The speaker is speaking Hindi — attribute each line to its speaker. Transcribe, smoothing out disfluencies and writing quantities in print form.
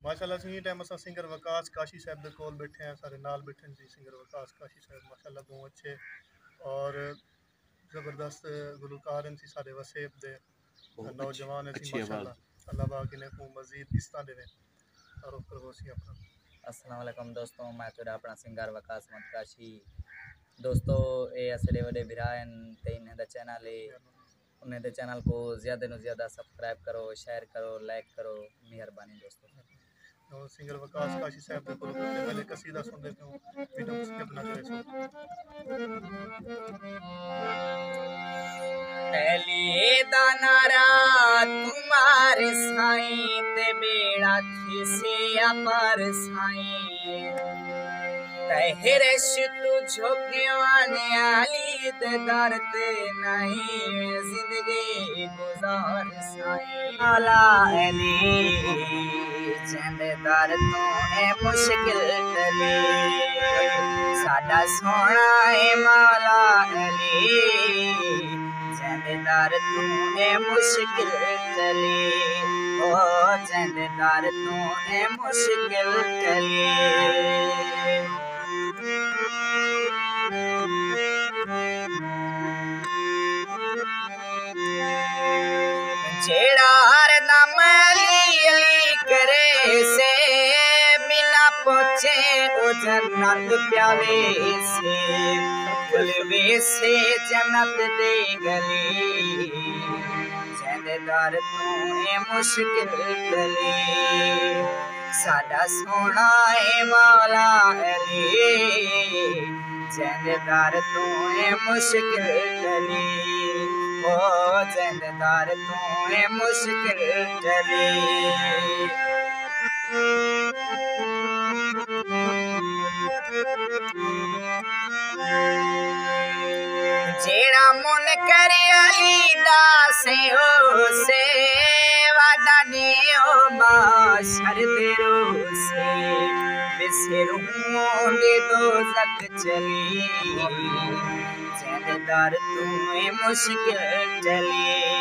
Speaker 1: माशाल्लाह सही टाइम असां सिंगर वकास काशी साहब दे कोल बैठे हैं, सारे नाल बैठे हैं जी सिंगर वकास काशी साहब माशाल्लाह दो अच्छे और ज़बरदस्त गुलकार हैं सी सारे वसेब दे नौजवान हैं सी माशाल्लाह। अल्लाह पाक इन्हें को मज़ीद इस्ता देवे और ऊपर वो सी अपना।
Speaker 2: अस्सलाम वालेकुम दोस्तों, मैं तुरा अपना सिंगर वकास काशी। दोस्तों ये असरे वडे भिरा ते इन्हें दा चैनल है, उन्हें दे चैनल को ज़्यादा सब्सक्राइब करो, शेयर करो, लाइक करो, मेहरबानी दोस्तों।
Speaker 1: और सिंगर वकास काशी साहब दे कोल पहले कसीदा सुनदे पे वीडियो स्किप ना करे सो।
Speaker 2: पहले दानारा तुम्हारे साईं ते बेड़ा थी से अपार साईं तहरश तू झोंकने आली ते दर्द नहीं जिंदगी गुजार साईं आला अली चंददार तू ए मुश्किल टली साडा सोना ए मौला अली चंददार तू ए मुश्किल टली ओ चंददार तू ए मुश्किल टली। जेड़ा हर दम अली अली करे से बिना पूछे ओ जन्नत प्यावे से खुलवे से जन्नत दे गली चंददार तू ए मुश्किल टली साडा सोना ए मौला अली चंददार तू ए मुश्किल टली ओ चंददार तू ए मुश्किल टली। जेड़ा मन करे अली दासे ओ से वादा ने ओ माशर दे रोसे बिसरू दे दो जक चली चंददार तू ए मुश्किल टली।